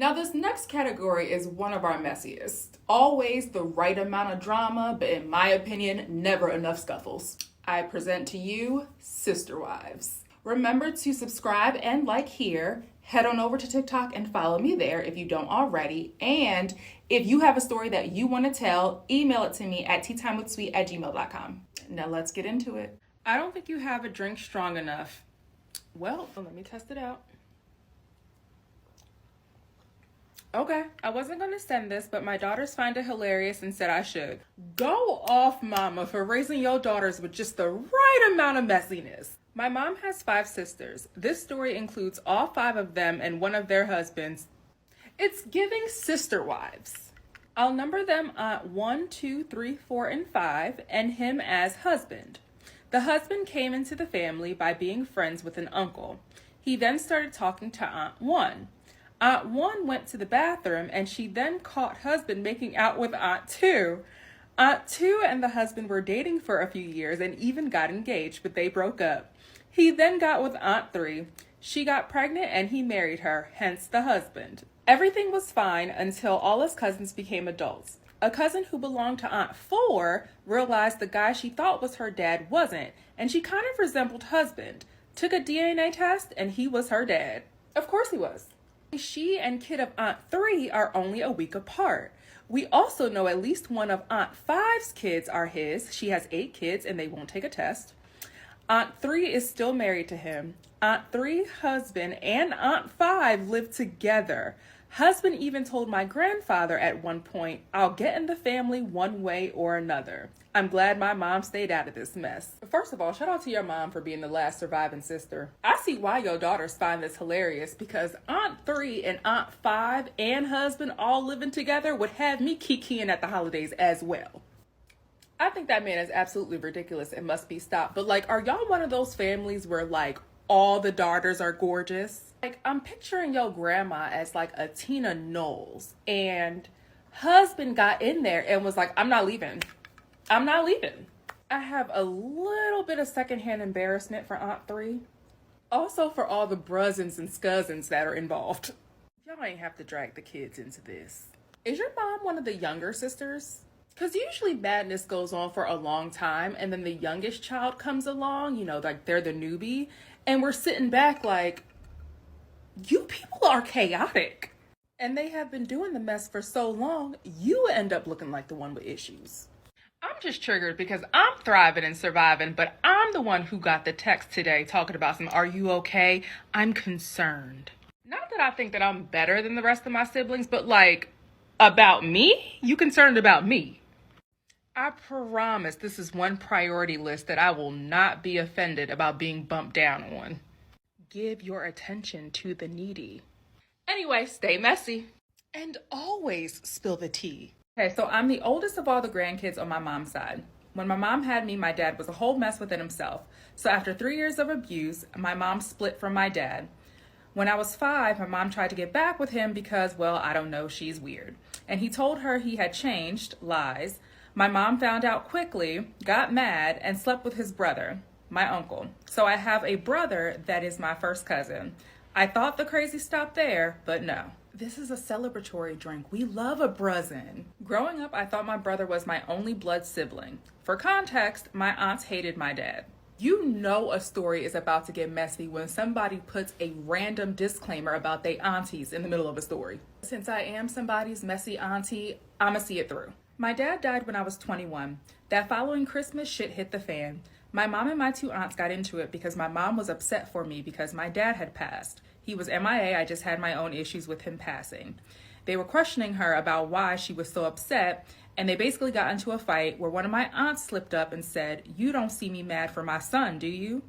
Now, this next category is one of our messiest. Always the right amount of drama, but in my opinion, never enough scuffles. I present to you Sister Wives. Remember to subscribe and like here. Head on over to TikTok and follow me there if you don't already. And if you have a story that you want to tell, email it to me at teatimewithsweet@gmail.com. Now let's get into it. I don't think you have a drink strong enough. Well, let me test it out. Okay, I wasn't going to send this, but my daughters find it hilarious and said I should. Go off, mama, for raising your daughters with just the right amount of messiness. My mom has 5 sisters. This story includes all 5 of them and one of their husbands. It's giving sister wives. I'll number them Aunt 1, 2, 3, 4, and 5, and him as husband. The husband came into the family by being friends with an uncle. He then started talking to Aunt 1. Aunt 1 went to the bathroom and she then caught husband making out with Aunt 2. Aunt 2 and the husband were dating for a few years and even got engaged, but they broke up. He then got with Aunt 3. She got pregnant and he married her, hence the husband. Everything was fine until all his cousins became adults. A cousin who belonged to Aunt 4 realized the guy she thought was her dad wasn't, and she kind of resembled husband. Took a DNA test and he was her dad. Of course he was. She and kid of Aunt 3 are only a week apart. We also know at least one of Aunt 5's kids are his. She has 8 kids and they won't take a test. Aunt 3 is still married to him. Aunt 3, husband, and Aunt 5 live together. Husband even told my grandfather at one point, I'll get in the family one way or another. I'm glad my mom stayed out of this mess. First of all, shout out to your mom for being the last surviving sister. I see why your daughters find this hilarious, because Aunt 3 and Aunt 5 and husband all living together would have me kikiing at the holidays as well. I think that man is absolutely ridiculous and must be stopped. But like, are y'all one of those families where like all the daughters are gorgeous? Like, I'm picturing your grandma as like a Tina Knowles, and husband got in there and was like, I'm not leaving. I'm not leaving. I have a little bit of secondhand embarrassment for Aunt 3. Also for all the bruzzins and scuzzins that are involved. Y'all ain't have to drag the kids into this. Is your mom one of the younger sisters? Because usually madness goes on for a long time and then the youngest child comes along, you know, like they're the newbie. And we're sitting back like, you people are chaotic. And they have been doing the mess for so long, you end up looking like the one with issues. I'm just triggered because I'm thriving and surviving, but I'm the one who got the text today talking about some, are you okay? I'm concerned. Not that I think that I'm better than the rest of my siblings, but like, about me? You concerned about me? I promise this is one priority list that I will not be offended about being bumped down on. Give your attention to the needy. Anyway, stay messy. And always spill the tea. Okay, so I'm the oldest of all the grandkids on my mom's side. When my mom had me, my dad was a whole mess within himself. So after 3 years of abuse, my mom split from my dad. When I was 5, my mom tried to get back with him because, well, I don't know, she's weird. And he told her he had changed, lies. My mom found out quickly, got mad, and slept with his brother, my uncle. So I have a brother that is my first cousin. I thought the crazy stopped there, but no. This is a celebratory drink. We love a bruzzin'. Growing up, I thought my brother was my only blood sibling. For context, my aunts hated my dad. You know a story is about to get messy when somebody puts a random disclaimer about their aunties in the middle of a story. Since I am somebody's messy auntie, I'ma see it through. My dad died when I was 21. That following Christmas, shit hit the fan. My mom and my 2 aunts got into it because my mom was upset for me because my dad had passed. He was MIA, I just had my own issues with him passing. They were questioning her about why she was so upset, and they basically got into a fight where one of my aunts slipped up and said, you don't see me mad for my son, do you?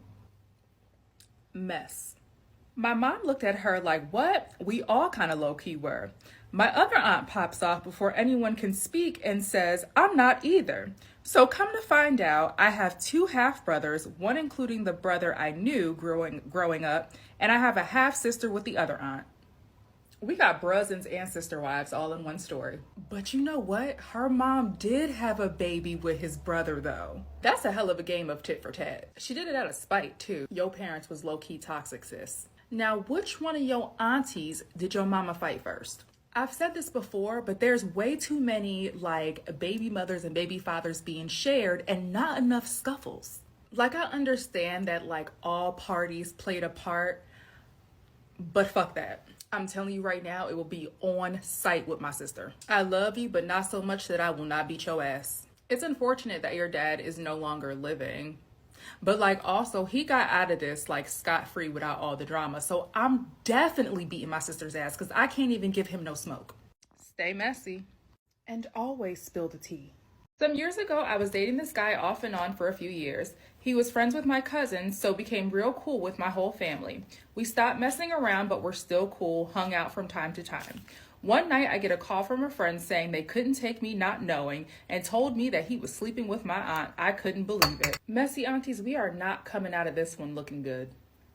Mess. My mom looked at her like, what? We all kind of low-key were. My other aunt pops off before anyone can speak and says, I'm not either. So come to find out, I have 2 half-brothers, one including the brother I knew growing up, and I have a half-sister with the other aunt. We got bruzzins and sister wives all in one story. But you know what? Her mom did have a baby with his brother, though. That's a hell of a game of tit for tat. She did it out of spite, too. Your parents was low-key toxic, sis. Now, which one of your aunties did your mama fight first? I've said this before, but there's way too many like baby mothers and baby fathers being shared and not enough scuffles. Like, I understand that like all parties played a part, but fuck that. I'm telling you right now, it will be on site with my sister. I love you, but not so much that I will not beat your ass. It's unfortunate that your dad is no longer living, but like also he got out of this like scot-free without all the drama. So I'm definitely beating my sister's ass because I can't even give him no smoke. Stay messy and always spill the tea. Some years ago, I was dating this guy off and on for a few years. He was friends with my cousins, so became real cool with my whole family. We stopped messing around, but we're still cool, hung out from time to time. One night, I get a call from a friend saying they couldn't take me not knowing and told me that he was sleeping with my aunt. I couldn't believe it. Messy aunties, we are not coming out of this one looking good.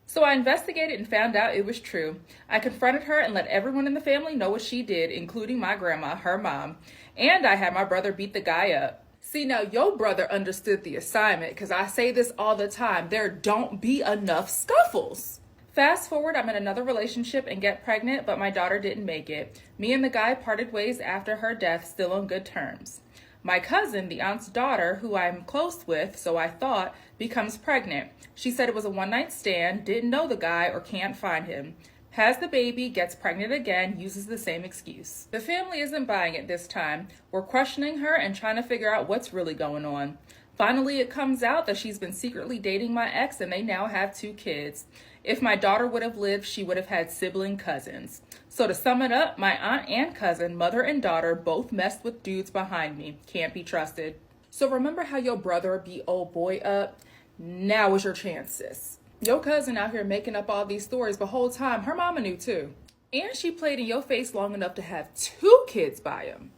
So I investigated and found out it was true. I confronted her and let everyone in the family know what she did, including my grandma, her mom, and I had my brother beat the guy up. See, now your brother understood the assignment because I say this all the time. There don't be enough scuffles. Fast forward, I'm in another relationship and get pregnant, but my daughter didn't make it. Me and the guy parted ways after her death, still on good terms. My cousin, the aunt's daughter, who I'm close with, so I thought, becomes pregnant. She said it was a one-night stand, didn't know the guy or can't find him. Has the baby, gets pregnant again, uses the same excuse. The family isn't buying it this time. We're questioning her and trying to figure out what's really going on. Finally, it comes out that she's been secretly dating my ex and they now have 2 kids. If my daughter would have lived, she would have had sibling cousins. So to sum it up, my aunt and cousin, mother and daughter, both messed with dudes behind me. Can't be trusted. So remember how your brother beat old boy up? Now is your chance, sis. Your cousin out here making up all these stories, but whole time her mama knew too. And she played in your face long enough to have 2 kids by him.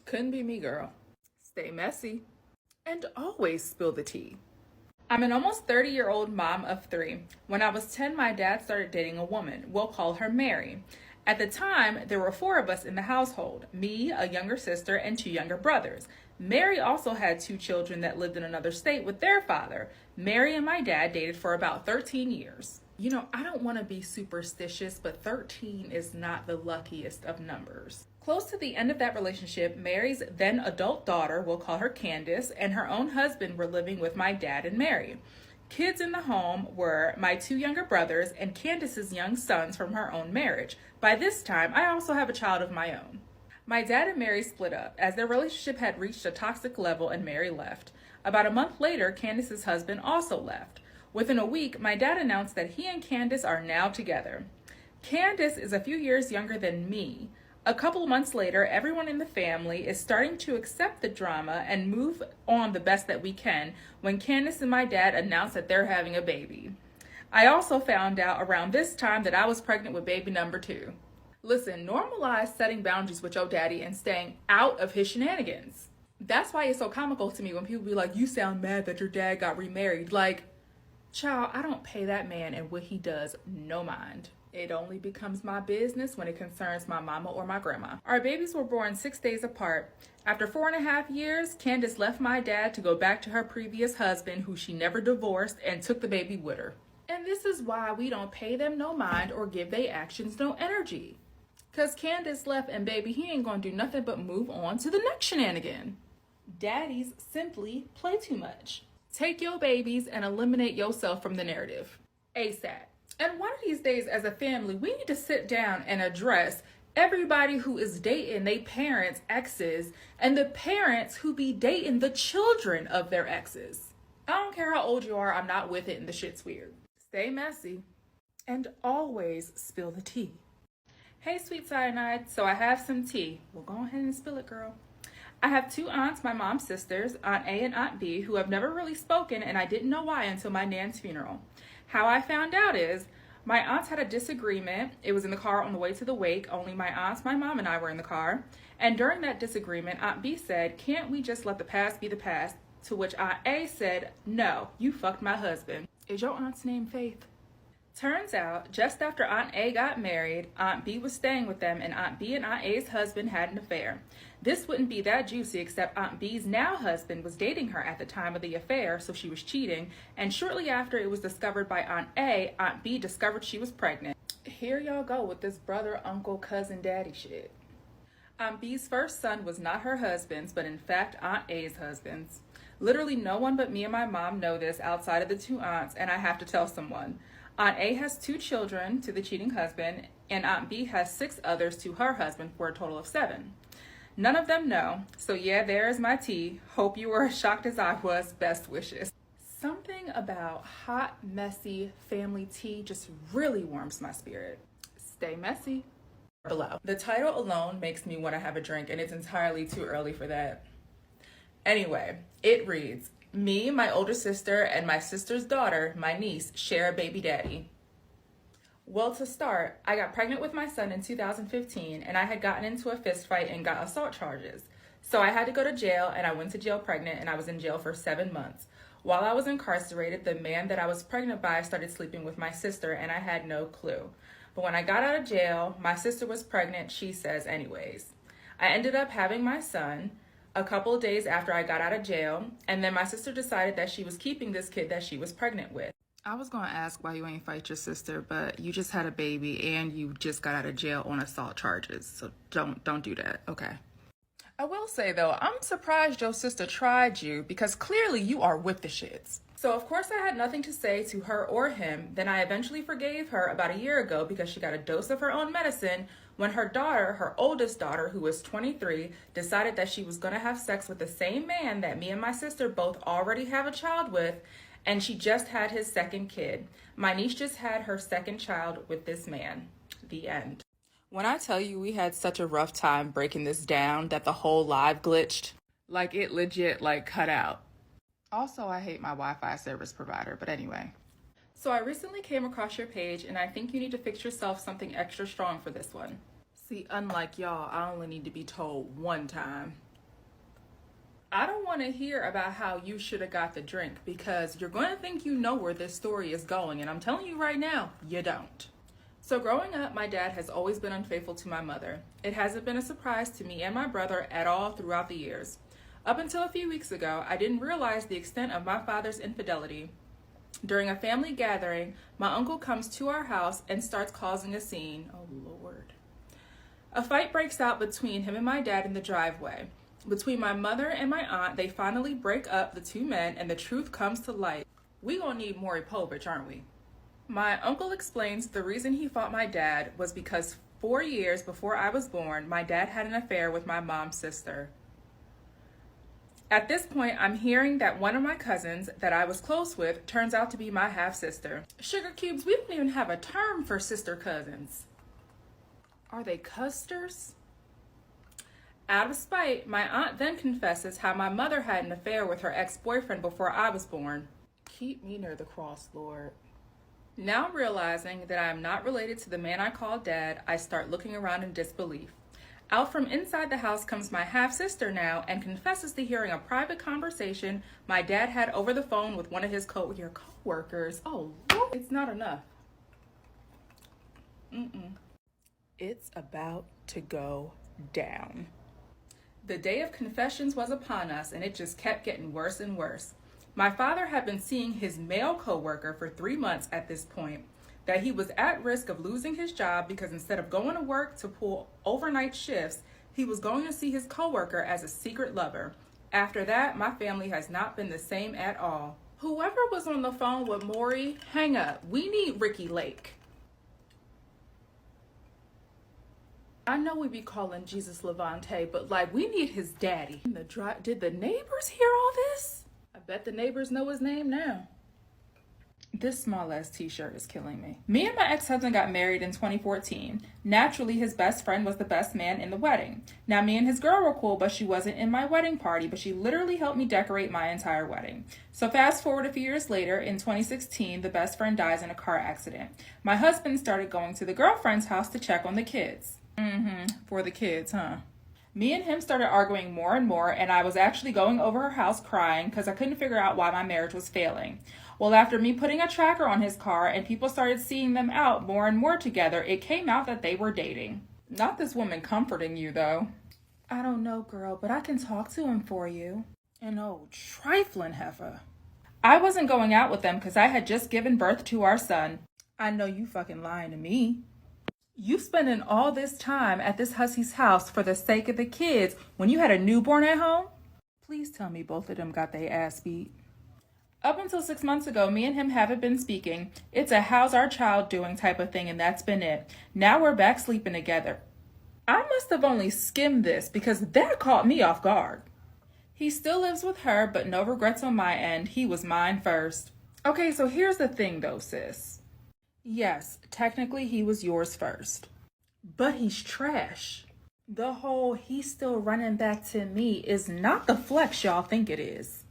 Couldn't be me, girl. Stay messy and always spill the tea. I'm an almost 30-year-old mom of 3. When I was 10, my dad started dating a woman. We'll call her Mary. At the time, there were 4 of us in the household, me, a younger sister, and 2 younger brothers. Mary also had 2 children that lived in another state with their father. Mary and my dad dated for about 13 years. You know, I don't want to be superstitious, but 13 is not the luckiest of numbers. Close to the end of that relationship, Mary's then adult daughter, we'll call her Candace, and her own husband were living with my dad and Mary. Kids in the home were my 2 younger brothers and Candace's young sons from her own marriage. By this time, I also have a child of my own. My dad and Mary split up as their relationship had reached a toxic level and Mary left. About a month later, Candace's husband also left. Within a week, my dad announced that he and Candace are now together. Candace is a few years younger than me. A couple months later, everyone in the family is starting to accept the drama and move on the best that we can when Candace and my dad announced that they're having a baby. I also found out around this time that I was pregnant with baby number 2. Listen, normalize setting boundaries with your daddy and staying out of his shenanigans. That's why it's so comical to me when people be like, you sound mad that your dad got remarried. Like, child, I don't pay that man and what he does no mind. It only becomes my business when it concerns my mama or my grandma. Our babies were born 6 days apart. After 4.5 years, Candace left my dad to go back to her previous husband, who she never divorced, and took the baby with her. And this is why we don't pay them no mind or give their actions no energy. Because Candace left and baby, he ain't gonna do nothing but move on to the next shenanigan. Daddies simply play too much. Take your babies and eliminate yourself from the narrative. ASAP. And one of these days as a family, we need to sit down and address everybody who is dating their parents' exes and the parents who be dating the children of their exes. I don't care how old you are, I'm not with it and the shit's weird. Stay messy and always spill the tea. Hey, SweetCyanide, so I have some tea. Well, go ahead and spill it, girl. I have 2 aunts, my mom's sisters, Aunt A and Aunt B, who have never really spoken, and I didn't know why until my nan's funeral. How I found out is my aunts had a disagreement. It was in the car on the way to the wake. Only my aunts, my mom, and I were in the car. And during that disagreement, Aunt B said, can't we just let the past be the past? To which Aunt A said, no, you fucked my husband. Is your aunt's name Faith? Turns out, just after Aunt A got married, Aunt B was staying with them, and Aunt B and Aunt A's husband had an affair. This wouldn't be that juicy, except Aunt B's now husband was dating her at the time of the affair, so she was cheating, and shortly after it was discovered by Aunt A, Aunt B discovered she was pregnant. Here y'all go with this brother, uncle, cousin, daddy shit. Aunt B's first son was not her husband's, but in fact Aunt A's husband's. Literally no one but me and my mom know this outside of the two aunts, and I have to tell someone. Aunt A has 2 children to the cheating husband, and Aunt B has 6 others to her husband for a total of 7. None of them know, so yeah, there is my tea. Hope you were as shocked as I was. Best wishes. Something about hot, messy family tea just really warms my spirit. Stay messy. Below. The title alone makes me want to have a drink, and it's entirely too early for that. Anyway, it reads, me, my older sister, and my sister's daughter, my niece, share a baby daddy. Well, to start, I got pregnant with my son in 2015, and I had gotten into a fist fight and got assault charges. So I had to go to jail, and I went to jail pregnant, and I was in jail for 7 months. While I was incarcerated, the man that I was pregnant by started sleeping with my sister, and I had no clue. But when I got out of jail, my sister was pregnant, she says anyways. I ended up having my son a couple of days after I got out of jail, and then my sister decided that she was keeping this kid that she was pregnant with. I was going to ask why you ain't fight your sister, but you just had a baby and you just got out of jail on assault charges, so don't do that, okay? I will say though, I'm surprised your sister tried you because clearly you are with the shits. So of course I had nothing to say to her or him. Then I eventually forgave her about a year ago because she got a dose of her own medicine when her daughter, her oldest daughter, who was 23, decided that she was going to have sex with the same man that me and my sister both already have a child with, and she just had his second kid. My niece just had her second child with this man. The end. When I tell you we had such a rough time breaking this down that the whole live glitched, like it legit cut out. Also, I hate my Wi-Fi service provider, but anyway. So I recently came across your page, and I think you need to fix yourself something extra strong for this one. See, unlike y'all, I only need to be told one time. I don't want to hear about how you should have got the drink, because you're going to think you know where this story is going, and I'm telling you right now, you don't. So growing up, my dad has always been unfaithful to my mother. It hasn't been a surprise to me and my brother at all throughout the years. Up until a few weeks ago, I didn't realize the extent of my father's infidelity. During a family gathering, my uncle comes to our house and starts causing a scene. Oh, Lord. A fight breaks out between him and my dad in the driveway. Between my mother and my aunt, they finally break up the 2 men, and the truth comes to light. We gonna need Maury Povich, aren't we? My uncle explains the reason he fought my dad was because 4 years before I was born, my dad had an affair with my mom's sister. At this point, I'm hearing that one of my cousins that I was close with turns out to be my half-sister. Sugar cubes, we don't even have a term for sister cousins. Are they custers? Out of spite, my aunt then confesses how my mother had an affair with her ex-boyfriend before I was born. Keep me near the cross, Lord. Now realizing that I am not related to the man I call dad, I start looking around in disbelief. Out from inside the house comes my half-sister now and confesses to hearing a private conversation my dad had over the phone with one of his co-workers. Oh, Lord. It's not enough. It's about to go down. The day of confessions was upon us, and it just kept getting worse and worse. My father had been seeing his male co-worker for 3 months at this point, that he was at risk of losing his job because instead of going to work to pull overnight shifts, he was going to see his coworker as a secret lover. After that, my family has not been the same at all. Whoever was on the phone with Maury, hang up. We need Ricky Lake. I know we be calling Jesus Levante, but we need his daddy. Did the neighbors hear all this? I bet the neighbors know his name now. This small ass t-shirt is killing me. Me and my ex-husband got married in 2014. Naturally, his best friend was the best man in the wedding. Now, me and his girl were cool, but she wasn't in my wedding party, but she literally helped me decorate my entire wedding. So fast forward a few years later, in 2016, the best friend dies in a car accident. My husband started going to the girlfriend's house to check on the kids. For the kids, huh? Me and him started arguing more and more, and I was actually going over her house crying because I couldn't figure out why my marriage was failing. Well, after me putting a tracker on his car and people started seeing them out more and more together, it came out that they were dating. Not this woman comforting you, though. I don't know, girl, but I can talk to him for you. An old trifling heifer. I wasn't going out with them because I had just given birth to our son. I know you fucking lying to me. You spending all this time at this hussy's house for the sake of the kids when you had a newborn at home? Please tell me both of them got their ass beat. Up until 6 months ago, me and him haven't been speaking. It's a how's our child doing type of thing, and that's been it. Now we're back sleeping together. I must have only skimmed this because that caught me off guard. He still lives with her, but no regrets on my end. He was mine first. Okay, so here's the thing though, sis. Yes, technically he was yours first. But he's trash. The whole he's still running back to me is not the flex y'all think it is.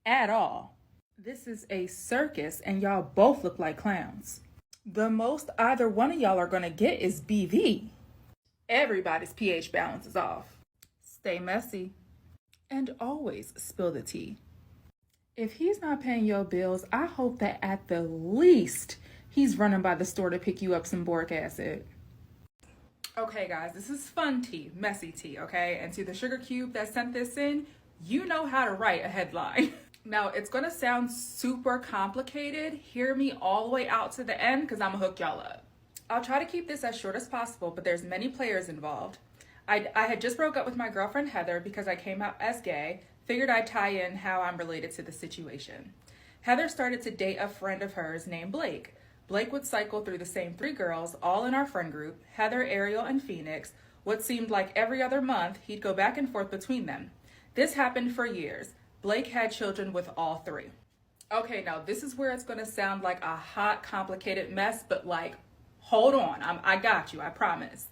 At all. This is a circus and y'all both look like clowns. The most either one of y'all are gonna get is BV. Everybody's pH balance is off. Stay messy. And always spill the tea. If he's not paying your bills, I hope that at the least he's running by the store to pick you up some boric acid. Okay, guys, this is fun tea, messy tea, okay? And to the sugar cube that sent this in, you know how to write a headline. Now, it's gonna sound super complicated. Hear me all the way out to the end because I'm gonna hook y'all up. I'll try to keep this as short as possible, but there's many players involved. I had just broke up with my girlfriend Heather because I came out as gay. Figured I'd tie in how I'm related to the situation. Heather started to date a friend of hers named Blake. Blake would cycle through the same 3 girls, all in our friend group, Heather, Ariel, and Phoenix. What seemed like every other month, he'd go back and forth between them. This happened for years. Blake had children with all 3. Okay, now this is where it's gonna sound like a hot, complicated mess, but like, hold on, I got you, I promise.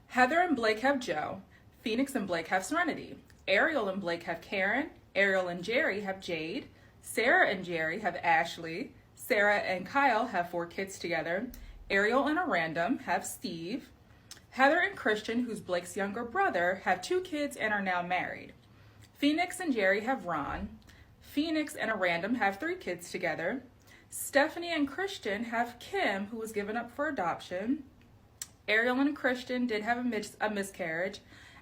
Heather and Blake have Joe. Phoenix and Blake have Serenity. Ariel and Blake have Karen. Ariel and Jerry have Jade. Sarah and Jerry have Ashley. Sarah and Kyle have 4 kids together. Ariel and a random have Steve. Heather and Christian, who's Blake's younger brother, have 2 kids and are now married. Phoenix and Jerry have Ron. Phoenix and a random have 3 kids together. Stephanie and Christian have Kim, who was given up for adoption. Ariel and Christian did have a miscarriage.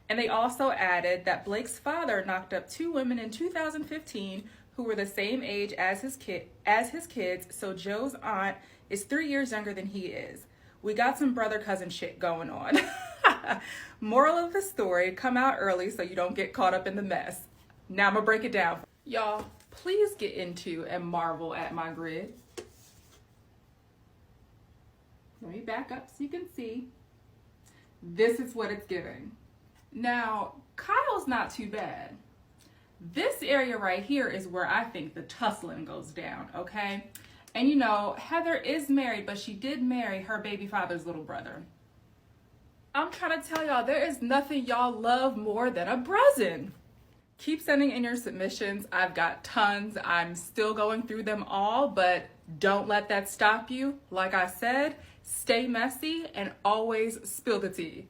And they also added that Blake's father knocked up 2 women in 2015 who were the same age as his kids, so Joe's aunt is 3 years younger than he is. We got some brother-cousin shit going on. Moral of the story, come out early so you don't get caught up in the mess. Now I'm gonna break it down. Y'all, please get into and marvel at my grid. Let me back up so you can see. This is what it's giving. Now, Kyle's not too bad. This area right here is where I think the tussling goes down, okay? And you know, Heather is married, but she did marry her baby father's little brother. I'm trying to tell y'all, there is nothing y'all love more than a brusin. Keep sending in your submissions. I've got tons. I'm still going through them all, but don't let that stop you. Like I said, stay messy and always spill the tea.